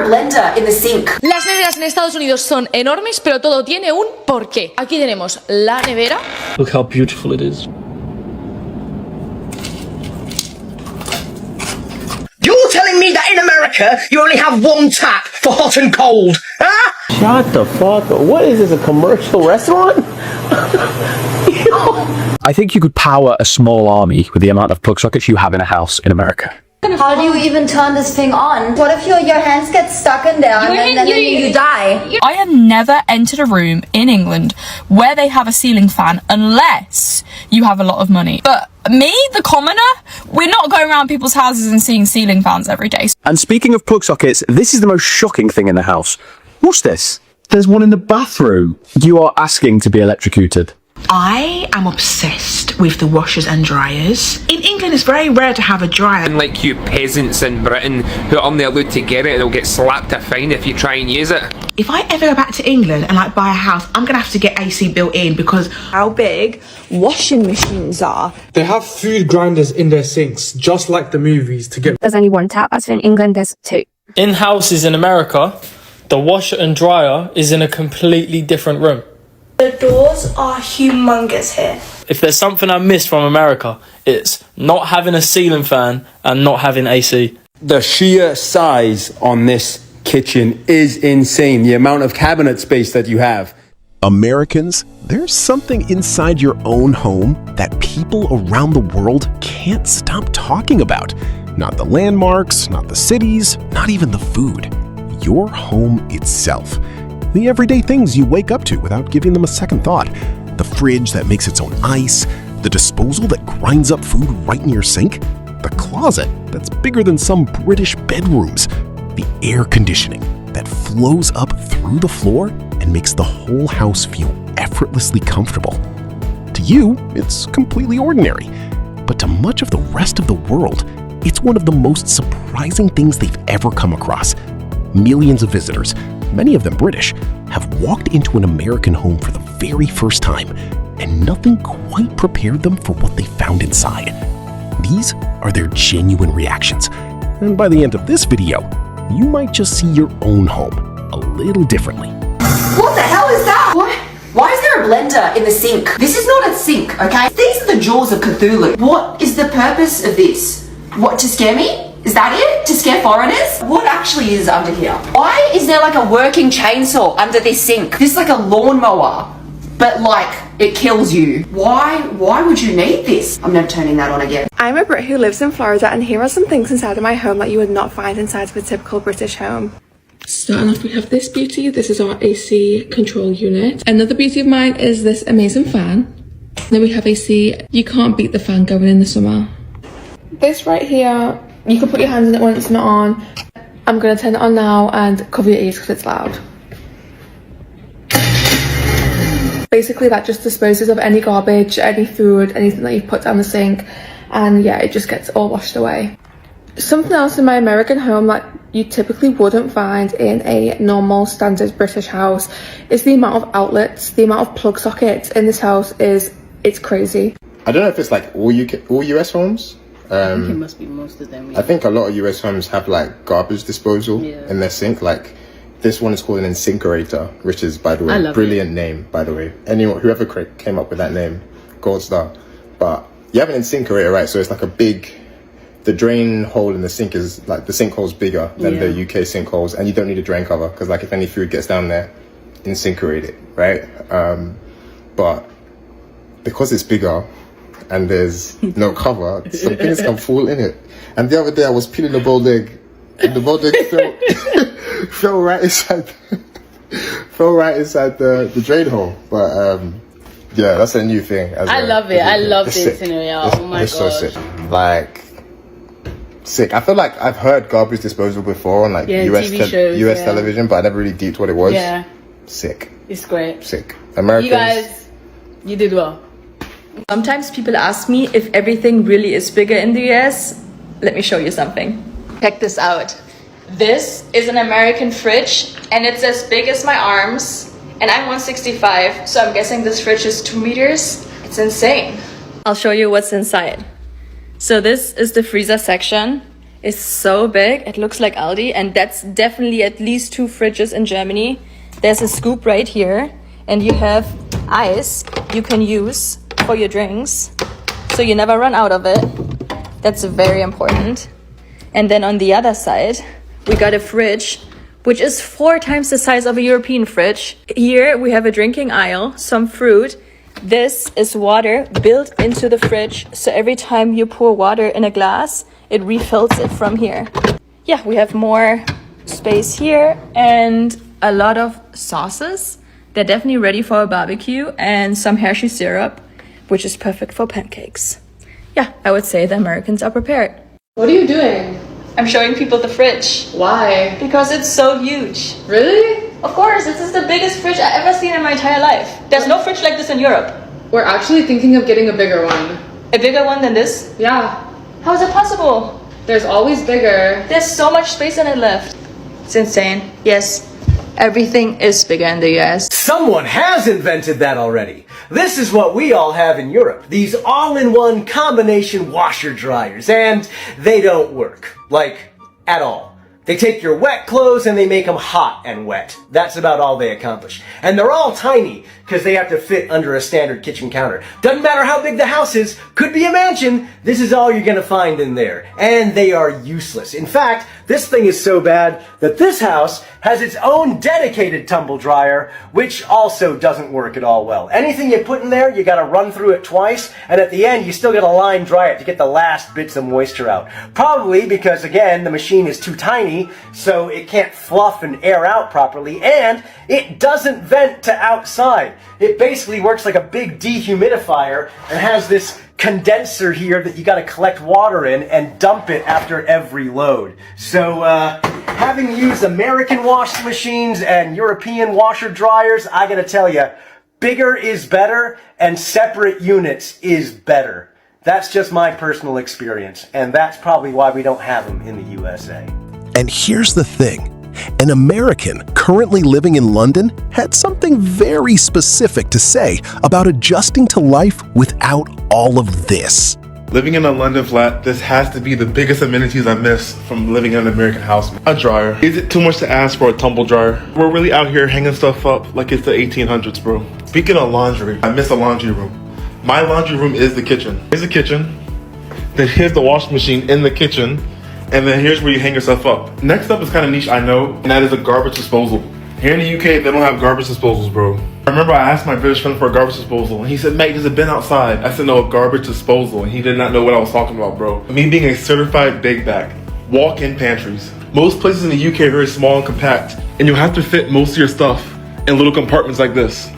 a blender in the sink? Las neveras en Estados Unidos son enormes, pero todo tiene un porqué. Aquí tenemos la nevera. Look how beautiful it is. You're telling me that in America you only have one tap for hot and cold, huh? Shut the fuck up. What is this, a commercial restaurant? I think you could power a small army with the amount of plug sockets you have in a house in America. How do you even turn this thing on? What if your hands get stuck in there and then you die? I have never entered a room in England where they have a ceiling fan unless you have a lot of money. But me, the commoner, we're not going around people's houses and seeing ceiling fans every day. And speaking of plug sockets, this is the most shocking thing in the house. What's this? There's one in the bathroom. You are asking to be electrocuted. I am obsessed with the washers and dryers. In England, it's very rare to have a dryer. Unlike you peasants in Britain who are only allowed to get it and they'll get slapped a fine if you try and use it. If I ever go back to England and buy a house, I'm gonna have to get AC built in because how big washing machines are. They have food grinders in their sinks, just like the movies, to get... There's only one tap, as in England there's two. In houses in America, the washer and dryer is in a completely different room. The doors are humongous here. If there's something I missed from America, it's not having a ceiling fan and not having AC. The sheer size on this kitchen is insane. The amount of cabinet space that you have. Americans, there's something inside your own home that people around the world can't stop talking about. Not the landmarks, not the cities, not even the food. Your home itself. The everyday things you wake up to without giving them a second thought. The fridge that makes its own ice, the disposal that grinds up food right in your sink, the closet that's bigger than some British bedrooms, the air conditioning that flows up through the floor and makes the whole house feel effortlessly comfortable. To you, it's completely ordinary, but to much of the rest of the world, it's one of the most surprising things they've ever come across. Millions of visitors, many of them British, have walked into an American home for the very first time, and nothing quite prepared them for what they found inside. These are their genuine reactions, and by the end of this video, you might just see your own home a little differently. What the hell is that? What? Why is there a blender in the sink? This is not a sink, okay? These are the jaws of Cthulhu. What is the purpose of this? What, to scare me? Is that it? To scare foreigners? What actually is under here? Why is there like a working chainsaw under this sink? This is like a lawnmower, but like it kills you. Why would you need this? I'm never turning that on again. I'm a Brit who lives in Florida, and here are some things inside of my home that you would not find inside of a typical British home. Starting off, we have this beauty. This is our AC control unit. Another beauty of mine is this amazing fan. Then we have AC. You can't beat the fan going in the summer. This right here, you can put your hands in it when it's not on. I'm going to turn it on now and cover your ears because it's loud. Basically, that just disposes of any garbage, any food, anything that you've put down the sink. And yeah, it just gets all washed away. Something else in my American home that you typically wouldn't find in a normal standard British house is the amount of outlets, the amount of plug sockets in this house it's crazy. I don't know if it's like all US homes. I think it must be most of them. Yeah. I think a lot of US homes have like garbage disposal in their sink. Like this one is called an incinerator, which is, by the way, a brilliant name, by the way. Anyone, whoever came up with that name, gold star. But you have an incinerator, right? So it's like the drain hole in the sink is like, the sinkhole's bigger than the UK sinkholes, and you don't need a drain cover because like if any food gets down there, incinerate it, right? But because it's bigger and there's no cover, some things can fall in it. And the other day I was peeling a boiled egg, and the boiled egg fell right inside the drain hole. But yeah, that's a new thing. I love it. I love the incinerator. Oh my god, so sick. Like sick. I feel like I've heard garbage disposal before on like US television, but I never really deeped what it was. Yeah, sick. It's great. Sick. Americans. You guys, you did well. Sometimes people ask me if everything really is bigger in the US. Let me show you something. Check this out. This is an American fridge and it's as big as my arms, and I'm 165, so I'm guessing this fridge is 2 meters. It's insane. I'll show you what's inside. So this is the freezer section. is so big. It looks like Aldi, and that's definitely at least 2 fridges in Germany. There's a scoop right here, and you have ice you can use for your drinks, so you never run out of it. That's very important. And then on the other side, we got a fridge, which is 4 times the size of a European fridge. Here we have a drinking aisle, some fruit. This is water built into the fridge, so every time you pour water in a glass, it refills it from here. Yeah, we have more space here and a lot of sauces. They're definitely ready for a barbecue, and some Hershey syrup, which is perfect for pancakes. Yeah, I would say the Americans are prepared. What are you doing? I'm showing people the fridge. Why? Because it's so huge. Really? Of course, this is the biggest fridge I've ever seen in my entire life. There's no fridge like this in Europe. We're actually thinking of getting a bigger one. A bigger one than this? Yeah. How is it possible? There's always bigger. There's so much space in it left. It's insane. Yes, everything is bigger in the US. Someone has invented that already. This is what we all have in Europe. These all-in-one combination washer dryers, and they don't work. Like, at all. They take your wet clothes and they make them hot and wet. That's about all they accomplish. And they're all tiny, because they have to fit under a standard kitchen counter. Doesn't matter how big the house is, could be a mansion, this is all you're gonna find in there. And they are useless. In fact, this thing is so bad that this house has its own dedicated tumble dryer, which also doesn't work at all well. Anything you put in there, you gotta run through it twice, and at the end you still gotta line dry it to get the last bits of moisture out. Probably because, again, the machine is too tiny, so it can't fluff and air out properly, and it doesn't vent to outside. It basically works like a big dehumidifier and has this condenser here that you gotta collect water in and dump it after every load. So, having used American washing machines and European washer dryers, I gotta tell you, bigger is better and separate units is better. That's just my personal experience, and that's probably why we don't have them in the USA. And here's the thing. An American currently living in London had something very specific to say about adjusting to life without all of this. Living in a London flat, this has to be the biggest amenities I miss from living in an American house. A dryer. Is it too much to ask for a tumble dryer? We're really out here hanging stuff up like it's the 1800s, bro. Speaking of laundry, I miss a laundry room. My laundry room is the kitchen. Here's the kitchen. Then here's the washing machine in the kitchen. And then here's where you hang yourself up. Next up is kind of niche, I know, and that is a garbage disposal. Here in the UK, they don't have garbage disposals, bro. I remember I asked my British friend for a garbage disposal, and he said, "Mate, there's a bin outside." I said, "No, a garbage disposal," and he did not know what I was talking about, bro. Me being a certified big bag, walk-in pantries. Most places in the UK are very small and compact, and you have to fit most of your stuff in little compartments like this.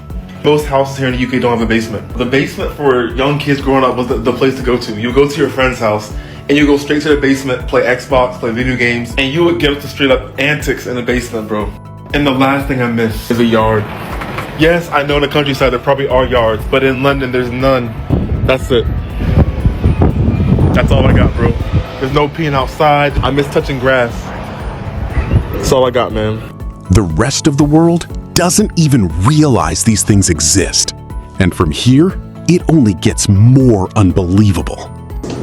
Most houses here in the UK don't have a basement. The basement for young kids growing up was the place to go to. You go to your friend's house, and you go straight to the basement, play Xbox, play video games, and you would get up to straight up antics in the basement, bro. And the last thing I miss is a yard. Yes, I know in the countryside there probably are yards, but in London there's none. That's it. That's all I got, bro. There's no peeing outside. I miss touching grass. That's all I got, man. The rest of the world doesn't even realize these things exist. And from here, it only gets more unbelievable.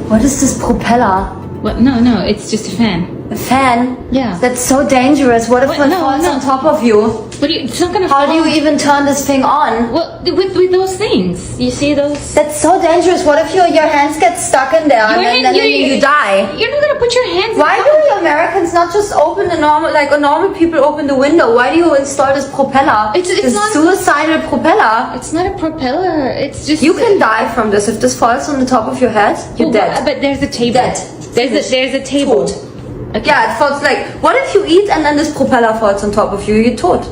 What is this propeller? What? No, it's just a fan. A fan? Yeah. That's so dangerous. What if it falls on top of you? But it's not gonna How fall. do you even turn this thing on? Well, with those things. You see those? That's so dangerous. What if your hands get stuck in there and then you die? You're not gonna put your hands. Why do the Americans not just open the normal, like normal people open the window? Why do you install this propeller? It's this not suicidal propeller. It's not a propeller. It's just. You can die from this if this falls on the top of your head. You're dead. But there's a table. Dead. There's a table. Okay. Yeah, it falls like. What if you eat and then this propeller falls on top of you? You're tot.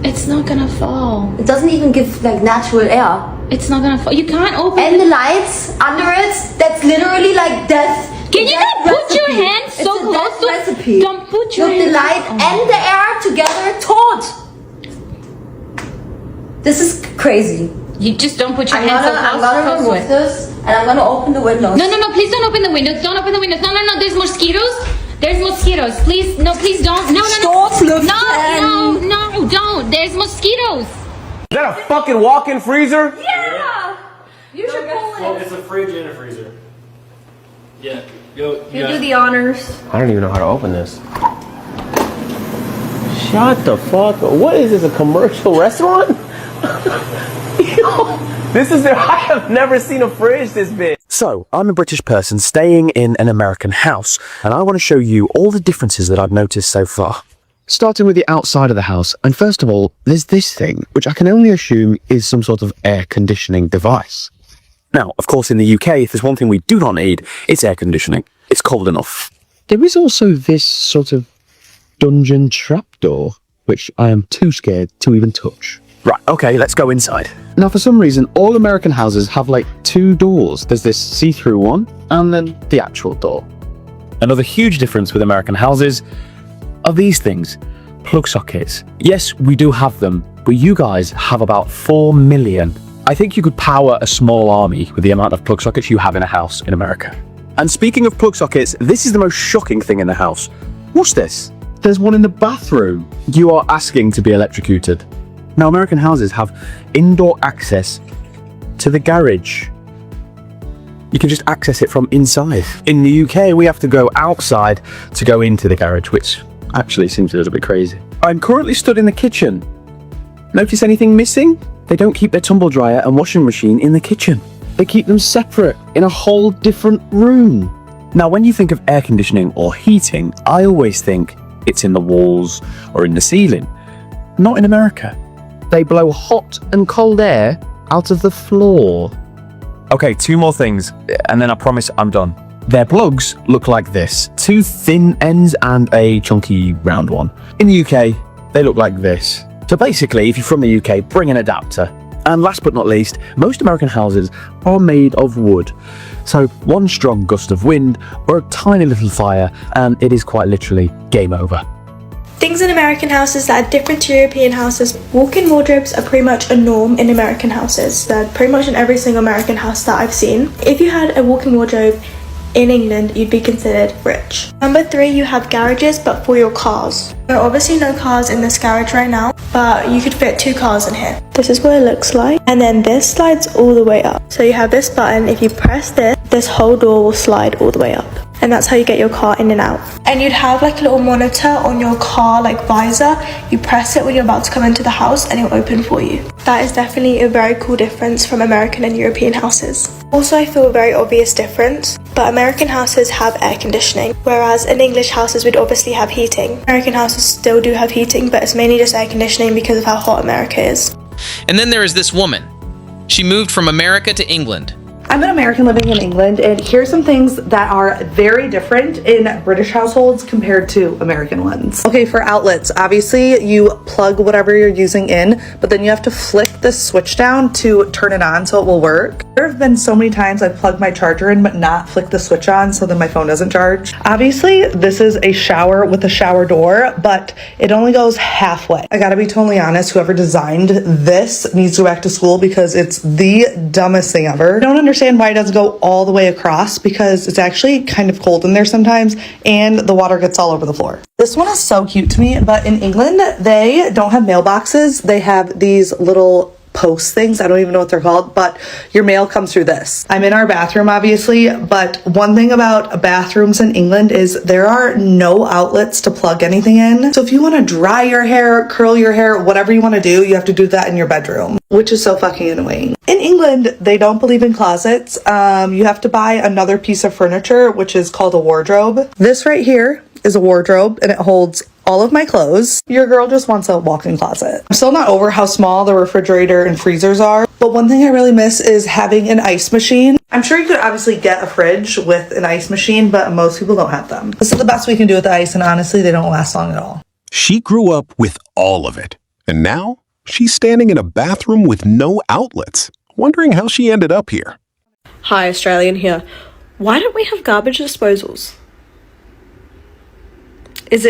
It's not gonna fall. It doesn't even give like natural air. It's not gonna fall. You can't open. And the lights under it, that's literally like death. Can you not put your hands so close to recipe? Don't put your hands. The light and the air together, tot. This is crazy. You just don't put your hands so close. I'm gonna remove this and I'm gonna open the windows. No, please don't open the windows. Don't open the windows. No, there's mosquitoes. There's mosquitoes. Please, no, please don't. No. No, don't. There's mosquitoes. Is that a fucking walk-in freezer? Yeah. You should pull it. It's a fridge and a freezer. Yeah. You do the honors. I don't even know how to open this. Shut the fuck up. What is this, a commercial restaurant? This is I have never seen a fridge this big. So, I'm a British person staying in an American house, and I want to show you all the differences that I've noticed so far. Starting with the outside of the house, and first of all, there's this thing, which I can only assume is some sort of air conditioning device. Now, of course, in the UK, if there's one thing we do not need, it's air conditioning. It's cold enough. There is also this sort of dungeon trapdoor, which I am too scared to even touch. Right, okay, let's go inside. Now, for some reason, all American houses have like two doors. There's this see-through one, and then the actual door. Another huge difference with American houses are these things, plug sockets. Yes, we do have them, but you guys have about 4 million. I think you could power a small army with the amount of plug sockets you have in a house in America. And speaking of plug sockets, this is the most shocking thing in the house. What's this? There's one in the bathroom. You are asking to be electrocuted. Now, American houses have indoor access to the garage. You can just access it from inside. In the UK, we have to go outside to go into the garage, which actually seems a little bit crazy. I'm currently stood in the kitchen. Notice anything missing? They don't keep their tumble dryer and washing machine in the kitchen. They keep them separate in a whole different room. Now, when you think of air conditioning or heating, I always think it's in the walls or in the ceiling. Not in America. They blow hot and cold air out of the floor. Okay, 2 more things, and then I promise I'm done. Their plugs look like this. 2 thin ends and a chunky round one. In the UK, they look like this. So basically, if you're from the UK, bring an adapter. And last but not least, most American houses are made of wood. So one strong gust of wind or a tiny little fire, and it is quite literally game over. Things in American houses that are different to European houses. Walk-in wardrobes are pretty much a norm in American houses. They're pretty much in every single American house that I've seen. If you had a walk-in wardrobe in England, you'd be considered rich. Number 3, you have garages, but for your cars. There are obviously no cars in this garage right now, but you could fit 2 cars in here. This is what it looks like, and then this slides all the way up. So you have this button, if you press this whole door will slide all the way up. And that's how you get your car in and out. And you'd have like a little monitor on your car, like visor. You press it when you're about to come into the house and it'll open for you. That is definitely a very cool difference from American and European houses. Also, I feel a very obvious difference, but American houses have air conditioning, whereas in English houses we'd obviously have heating. American houses still do have heating, but it's mainly just air conditioning because of how hot America is. And then there is this woman. She moved from America to England. I'm an American living in England, and here's some things that are very different in British households compared to American ones. Okay, for outlets, obviously you plug whatever you're using in, but then you have to flick the switch down to turn it on so it will work. There have been so many times I've plugged my charger in but not flick the switch on so then my phone doesn't charge. Obviously, this is a shower with a shower door, but it only goes halfway. I gotta be totally honest, whoever designed this needs to go back to school because it's the dumbest thing ever. I don't understand why it doesn't go all the way across because it's actually kind of cold in there sometimes and the water gets all over the floor. This one is so cute to me, but in England, they don't have mailboxes. They have these little post things. I don't even know what they're called, but your mail comes through this. I'm in our bathroom, obviously, but one thing about bathrooms in England is there are no outlets to plug anything in. So if you want to dry your hair, curl your hair, whatever you want to do, you have to do that in your bedroom, which is so fucking annoying. In England, they don't believe in closets. You have to buy another piece of furniture, which is called a wardrobe. This right here is a wardrobe and it holds all of my clothes. Your girl just wants a walk-in closet. I'm still not over how small the refrigerator and freezers are, but one thing I really miss is having an ice machine. I'm sure you could obviously get a fridge with an ice machine, but most people don't have them. This is the best we can do with the ice, and honestly, they don't last long at all. She grew up with all of it, and now she's standing in a bathroom with no outlets, wondering how she ended up here. Hi, Australian here. Why don't we have garbage disposals? Is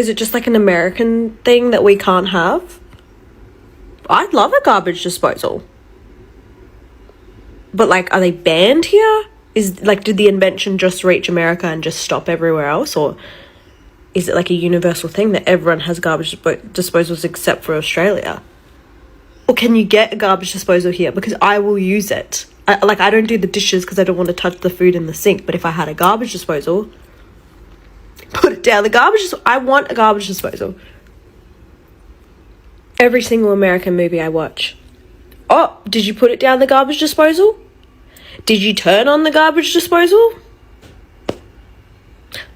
it just like an American thing that we can't have? I'd love a garbage disposal. But like, are they banned here? Did the invention just reach America and just stop everywhere else? Or is it like a universal thing that everyone has garbage disposals except for Australia? Or can you get a garbage disposal here? Because I will use it. I don't do the dishes because I don't want to touch the food in the sink. But if I had a garbage disposal, put it down the garbage. I want a garbage disposal. Every single American movie I watch. Oh, did you put it down the garbage disposal? Did you turn on the garbage disposal?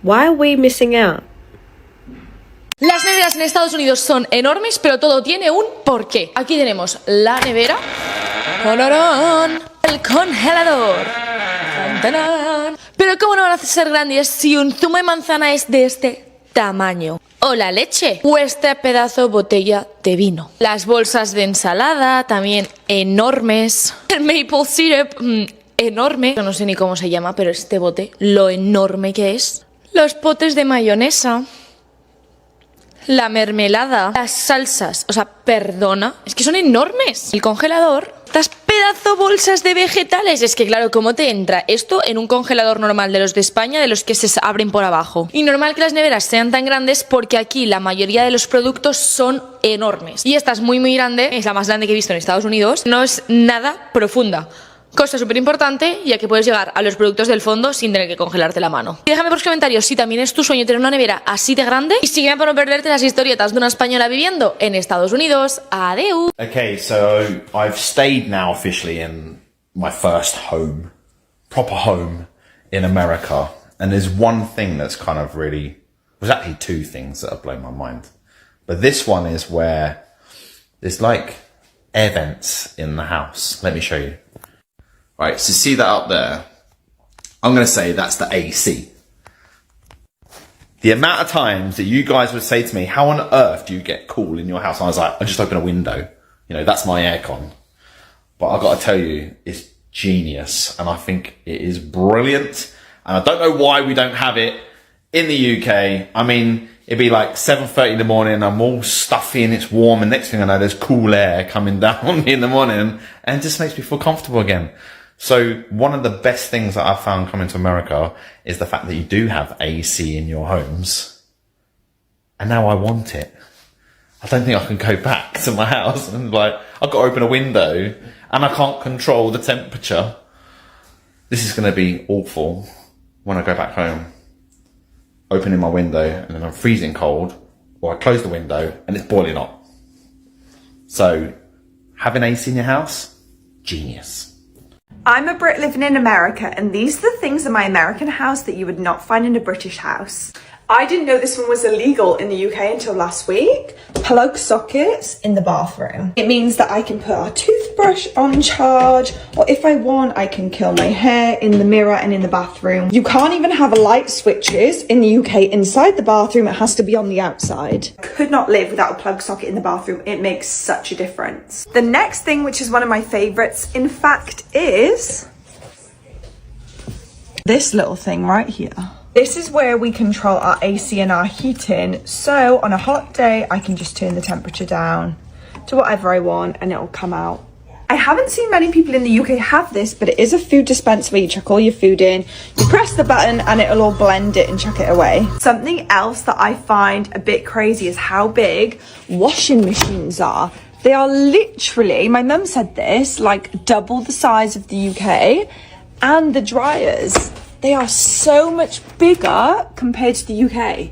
Why are we missing out? Las neveras en Estados Unidos son enormes, pero todo tiene un porqué. Aquí tenemos la nevera, el congelador. Pero ¿cómo no van a ser grandes si un zumo de manzana es de este tamaño? O la leche, o este pedazo botella de vino. Las bolsas de ensalada, también enormes. El maple syrup, enorme. No sé ni cómo se llama, pero este bote, lo enorme que es. Los potes de mayonesa. La mermelada, las salsas, o sea, perdona, es que son enormes. El congelador, estas pedazo bolsas de vegetales, es que claro, ¿cómo te entra esto en un congelador normal de los de España, de los que se abren por abajo? Y normal que las neveras sean tan grandes porque aquí la mayoría de los productos son enormes. Y esta es muy grande, es la más grande que he visto en Estados Unidos, no es nada profunda. Cosa súper importante, ya que puedes llegar a los productos del fondo sin tener que congelarte la mano. Y déjame por los comentarios si también es tu sueño tener una nevera así de grande. Y sígueme para no perderte las historietas de una española viviendo en Estados Unidos. Adeu. Okay, so I've stayed now officially in my first home, proper home in America. And there's one thing that's kind of really, there's actually two things that have blown my mind. But this one is where there's like air vents in the house. Let me show you. Right, so see that up there? I'm going to say that's the AC. The amount of times that you guys would say to me, how on earth do you get cool in your house? And I was like, I just open a window. You know, that's my aircon. But I've got to tell you, it's genius. And I think it is brilliant. And I don't know why we don't have it in the UK. I mean, it'd be like 7:30 in the morning, I'm all stuffy and it's warm. And next thing I know, there's cool air coming down on me in the morning. And it just makes me feel comfortable again. So one of the best things that I've found coming to America is the fact that you do have AC in your homes. And now I want it. I don't think I can go back to my house and like, I've got to open a window and I can't control the temperature. This is going to be awful when I go back home. Opening my window and then I'm freezing cold, or I close the window and it's boiling hot. So having AC in your house, genius. I'm a Brit living in America, and these are the things in my American house that you would not find in a British house. I didn't know this one was illegal in the UK until last week. Plug sockets in the bathroom. It means that I can put a toothbrush on charge, or if I want, I can curl my hair in the mirror and in the bathroom. You can't even have light switches in the UK inside the bathroom. It has to be on the outside. I could not live without a plug socket in the bathroom. It makes such a difference. The next thing, which is one of my favorites, in fact, is this little thing right here. This is where we control our AC and our heating. So on a hot day, I can just turn the temperature down to whatever I want and it'll come out. I haven't seen many people in the UK have this, but it is a food dispenser where you chuck all your food in, you press the button and it'll all blend it and chuck it away. Something else that I find a bit crazy is how big washing machines are. They are literally, my mum said this, like double the size of the UK, and the dryers. They are so much bigger compared to the UK.